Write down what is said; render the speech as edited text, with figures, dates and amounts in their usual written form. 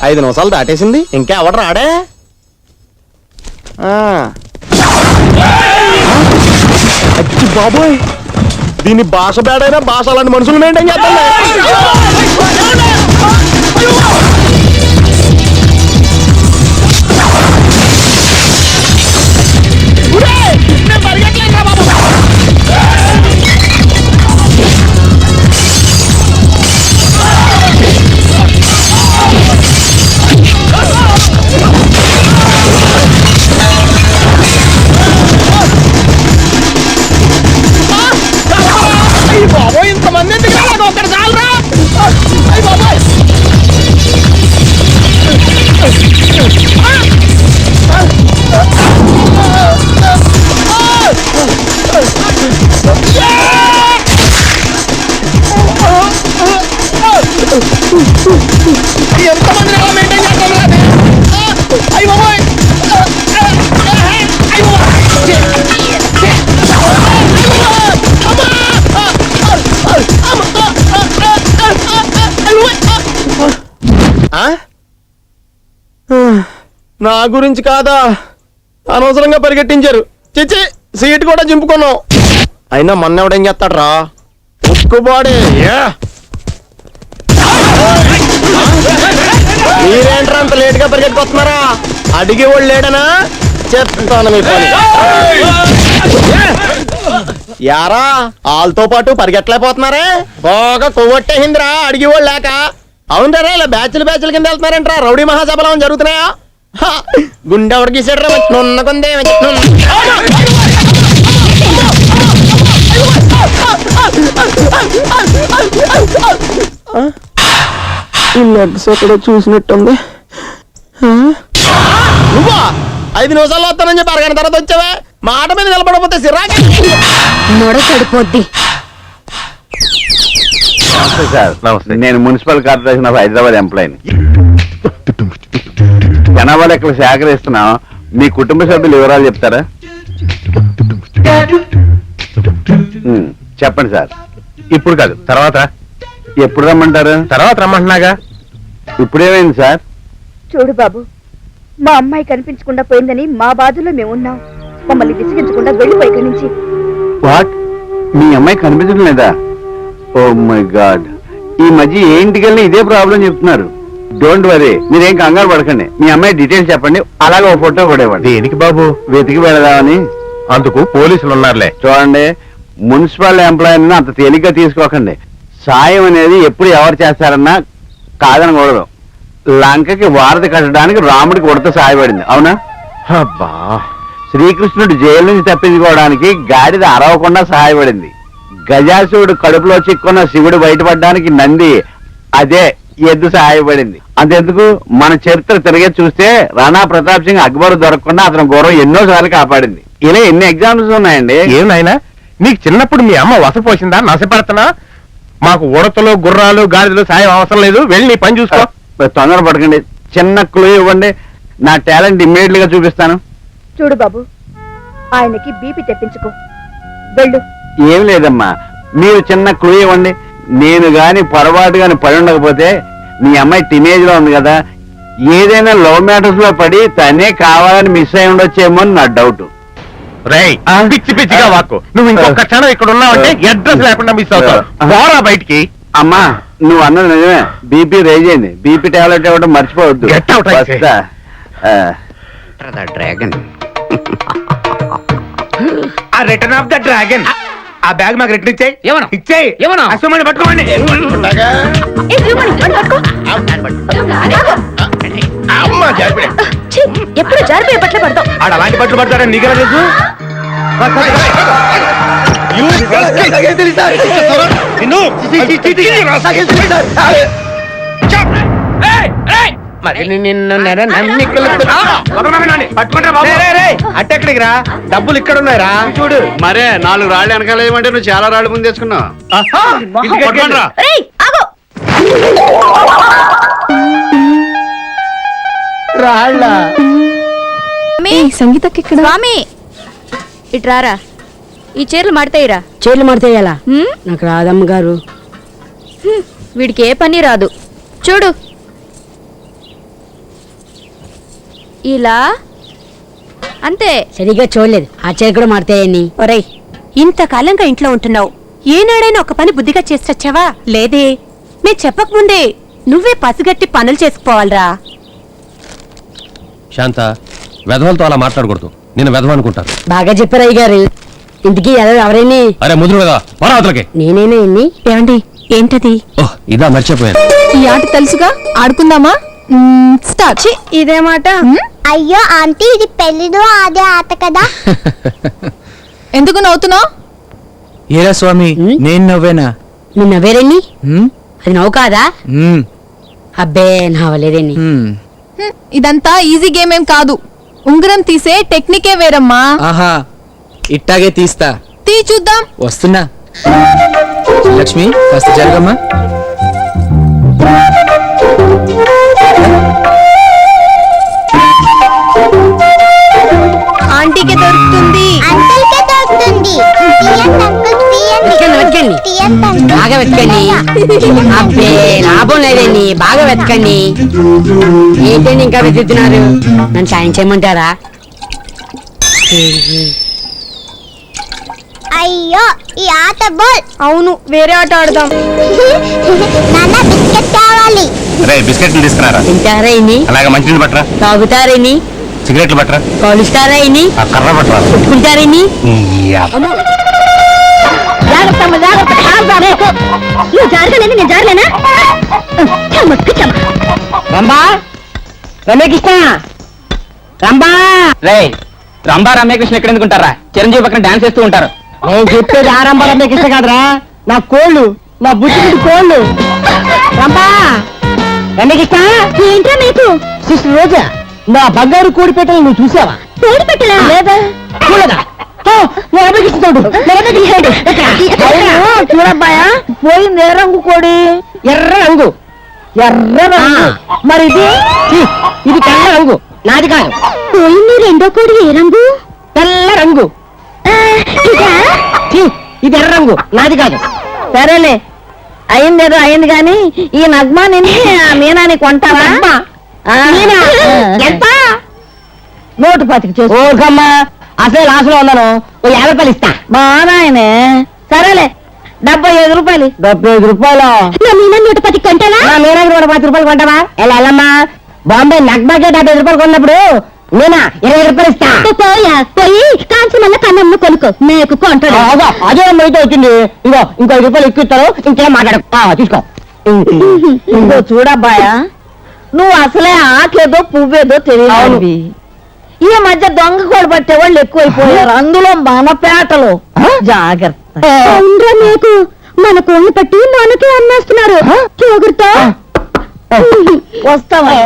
5 నిమిషాలు దాటేసింది, ఇంకా ఎవడు రాడే? అచ్చి బాబోయ్, దీని భాష బేడైనా భాష అలాంటి మనుషులు మెయింటైన్ చేస్తాను. బాబోయ్, ఇంతమంది ఎందుకు రాలేదు? ఒకటి చాలరా. బాబోయ్, ఎంతమంది ఎలా మెయింటైన్ చేస్తాం? అయ్యి బాబోయ్, నా గురించి కాదా, అనవసరంగా పరిగెట్టించారు. చిచ్చి, సీట్ కూడా చింపుకున్నాం. అయినా మొన్న ఎవడేం చేస్తాడ్రా, ఉక్కుబాడే. మీరేంట్రా అంత లేట్ గా పరిగెట్టుకొస్తున్నారా? అడిగి వాళ్ళు లేడనా? చెప్తాను మీ పని. యారా, వాళ్ళతో పాటు పరిగెట్టలేకపోతున్నారే? బాగా కొవ్వొట్టేసిందిరా అడిగి వాళ్ళు లేక. అవునరా, ఇలా బ్యాచ్లు కింద వెళ్తున్నారంట్రా? రౌడీ మహాసభలు ఏమైనా జరుగుతున్నాయా? గుండె ఎవరికి గీసాడ్రా? నున్నకుందే. ఈ లెగ్స్ ఎక్కడో చూసినట్టుంది. నువ్వా 5 నిమిషాల్లో వస్తానని చెప్పి అరగంట తర్వాత వచ్చావే? మాట మీద నిలబడకపోతే సిరాకి మొడ చెడిపోద్ది. సార్ నమస్తే. నేను మున్సిపల్ కార్పొరేషన్ ఆఫ్ హైదరాబాద్ ఎంప్లాయీని. జనాభా లెక్కలు సేకరిస్తున్నాం. మీ కుటుంబ సభ్యుల వివరాలు చెప్తారా? చెప్పండి సార్. ఇప్పుడు కాదు, తర్వాత. ఎప్పుడు రమ్మంటారు? తర్వాత రమ్మంటున్నాగా. ఇప్పుడేమైంది సార్? చూడు బాబు, మా అమ్మాయి కనిపించకుండా పోయిందని మా బాధలో మేమున్నాం. మమ్మల్ని విసిగించకుండా వెళ్ళిపోయి ఇక్కడి నుంచి. వాట్? మీ అమ్మాయి కనిపించడం లేదా? ఓ మై గాడ్, ఈ మధ్య ఏ ఇంటికెళ్ళి ఇదే ప్రాబ్లం చెప్తున్నారు. డోంట్ వరీ, మీరేం కంగారు పడకండి. మీ అమ్మాయి డీటెయిల్స్ చెప్పండి, అలాగే ఓ ఫోటో కూడా ఇవ్వండి. దేనికి బాబు? వెతికి పెడదామని. అందుకు పోలీసులు ఉన్నారులే. చూడండి, మున్సిపల్ ఎంప్లాయీని అంత తేలిగ్గా తీసుకోకండి. సాయం అనేది ఎప్పుడు ఎవరు చేస్తారన్నా కాదనకూడదు. లంకకి వారధి కట్టడానికి రాముడికి ఉడత సాయపడింది, అవునా? అబ్బా, శ్రీకృష్ణుడు జైలు నుంచి తప్పించుకోవడానికి గాడిద అరవకుండా సహాయపడింది. గజాసుడు కడుపులో చిక్కున్న శివుడు బయటపడడానికి నంది, అదే ఎద్దు సహాయపడింది. అంతెందుకు, మన చరిత్ర తిరిగే చూస్తే రాణా ప్రతాప్ సింగ్ అక్బర్ దొరకకుండా అతని గౌరవం ఎన్నోసార్లు కాపాడింది. ఇలా ఎన్ని ఎగ్జాంపుల్స్ ఉన్నాయండి. ఏం నాయనా, నీకు చిన్నప్పుడు మీ అమ్మ వసపోసిందా? నశపడుతున్నా? మాకు ఉడతలు, గుర్రాలు, గాడిదలు సాయం అవసరం లేదు. వెళ్ళి నీ పని చూసుకో. తొందర పడకండి, చిన్న క్లూ ఇవ్వండి, నా టాలెంట్ ఇమ్మీడియట్ గా చూపిస్తాను. చూడు బాబు, ఆయనకి బీపీ తెప్పించుకో, వెళ్ళు. ఏం లేదమ్మా, మీరు చిన్న క్లూ ఇవ్వండి. నేను గాని పొరపాటు గాని పడి ఉండకపోతే, మీ అమ్మాయి టీనేజ్ లో ఉంది కదా, ఏదైనా లవ్ మ్యాటర్స్ లో పడి తనే కావాలని మిస్ అయి ఉండొచ్చేమో అని నా డౌట్. రేయ్, పిచ్చి పిచ్చిగా వాక్కు. నువ్వు ఇంకొక క్షణం ఇక్కడ ఉన్నావంటే అడ్రస్ లేకుండా మిస్ అవుతావు. పోరా బయటికి. అమ్మా, నువ్వు అన్నది నిజమే, బీపీ రేజ్ అయింది. బీపీ టాబ్లెట్ ఇవ్వడం మర్చిపోవద్దు. Get out, I say. Dragon, ఆ రిటర్న్ ఆఫ్ ద డ్రాగన్. ఆ బ్యాగ్ మాకు రిటర్న్ ఇచ్చేయి. ఇచ్చేయి. అసలు పట్టుకోండి. ఎప్పుడు జారిపోయే బట్టలు పడతావు. ఆడ అలాంటి బట్టలు పడతారని నీకెలా తెలుసు? అట్టెక్కడికి రా, డబ్బులు ఇక్కడ ఉన్నాయిరా. చూడు మరే 4 రాళ్ళు వెనకాల ఏమంటే నువ్వు చాలా రాళ్ళు ముందు తెచ్చుకున్నావు. రాళ్ళ సంగీతకి ఇక్కడ స్వామి ఇట్రారా, ఈ చీరలు మడతాయిరా. చీరలు మడతాయాలా? నాకు రాదమ్మ గారు. వీడికి ఏ పని రాదు. చూడు ఇలా అంతే. సరిగ్గా చూడలేదు ఆ చీర కూడా మారుతాయని. ఒరేయ్, ఇంతకాలంగా ఇంట్లో ఉంటున్నావు, ఏనాడైనా ఒక పని బుద్ధిగా చేసి వచ్చావా? లేదే. నే చెప్పకముందే నువ్వే పసిగట్టి పనులు చేసుకుపోవాలరా. శాంత, వెధవలతో అలా మాట్లాడకూడదు. నేను వెధవ అనుకుంటాను. బాగా చెప్పారు అయ్య గారు. ఇంటికి ఎవరైనా అరే ముదురు వెధవ, పరావతలకి. నేనేనా ఇన్ని? ఏమండి, ఏంటది? ఓహ్, ఇదా మర్చిపోయాను. ఈ ఆట తెలుసుగా, ఆడుకుందామా? స్టార్ట్. ఇదే మాట. అయ్యో ఆంటీ, ఇది పెళ్లిలో ఆడే ఆట కదా. ఎందుకు నవ్వుతున్నావు? ఏరా స్వామి, నేను నవ్వేనా? నువ్వు నవ్వేరేని? హ్మ్? అది నవ్వు కాదా? హ్మ్. అబ్బే నవ్వలేదేని. హ్మ్. ఇదంతా ఈజీ గేమ్ ఏం కాదు. ఉంగరం తీసే టెక్నికే వేరమ్మా. ఆహా, ఇట్టాగే తీస్తా. తీ చూద్దాం. వస్తున్నా. లక్ష్మి, కాస్త జరగమ్మా. ఆంటీకి దొరుకుతుంది. అంకుల్కే దొరుకుతుంది. తీయండి అంకుల్, వెతకండి, వెతకండి. తీయండి అంకుల్. బాగా వెతకండి. అబ్బే లాభం లేదండి, బాగా వెతకండి. ఏంటండి ఇంకా వెతుకుతున్నారు? నన్ను సాయం చేయమంటారా? అయ్యో, ఈ ఆట బోల్. అవును, వేరే ఆట ఆడదాం. నాన్న, బిస్కెట్ కావాలి. రే బిస్కెట్లు తీసుకురారా. తింటారా ఇన్ని? అలాగే మంచినీళ్ళు పట్టరా. తాగుతారా ఇన్ని? సిగరెట్లు పట్టరా. కాలుస్తారా ఇన్ని? ఆ కర్ర పట్టరా. కొట్టుకుంటారా ఇన్ని? జాగ్రత్త అమ్మ, జాగ్రత్త. నువ్వు జారగలేని నేను జారలేనా? రంబా రమ్యకృష్ణ, రంబా. రే రంభా రమ్యకృష్ణ ఎక్కడ ఎందుకుంటారా? చిరంజీవి పక్కన డాన్స్ చేస్తూ ఉంటారు. నేను చెప్పేది ఆ రంబా రమ్యకృష్ణ కాదురా, నా కోళ్ళు, నా బుద్ధి కోళ్ళు. రంబా రమ్యకృష్ణ. ఏంటో మీకు సిస్టర్ రోజా, నా బంగారు కోడి పెట్టలు నువ్వు చూసావా? తోడు పెట్టలా? లేదా చూడదా? చూడబ్బాయా, పోయింది ఏ రంగు కోడి? ఎర్ర రంగు. ఎర్ర రంగు. మరి ఇది తెల్ల రంగు, నాది కాదు. పోయింది రెండో కోడి ఏ రంగు? తెల్ల రంగు. ఇది ఎర్ర రంగు, నాది కాదు. సరేలే, అయిందేదో అయింది గాని ఈ నగ్మాని మీనాని కొంటావా? ఎంత? 125 చేసి. ఓకమ్మా, అసలు లాసులో ఉన్నాను. 50 రూపాయలు ఇస్తా. మా నాయనే. సరేలే, 75 రూపాయలు. 75 రూపాయలు? నా మీనా 110 కొంటావా? నా మీనాకి 110 రూపాయలు కొంటావా? వెళ్ళమ్మా, బాంబే నగ్మాకే 75 రూపాయలు కొన్నప్పుడు మీనా 20 రూపాయలు ఇస్తా. పోయా, పోయి కాంచి మళ్ళీ కన్నమ్మ కొనుక్కో, మేకు కొంటాడు. అదే అయితే వచ్చింది. ఇగో ఇంకో 5 రూపాయలు ఎక్కుతారు, ఇంకేం మాట్లాడు. తీసుకో. ఇంకో చూడబ్బాయా, నువ్వు అసలే ఆకేదో పువ్వేదో తెలియదు. ఈ మధ్య దొంగ కోడి పట్టే వాళ్ళు ఎక్కువైపోయారు, అందులో మన పేటలో. జాగ్రత్త. మేకు మన కోళ్ళు పట్టి మనకే అమ్మేస్తున్నారు. జాగ్రత్త. వస్తావా?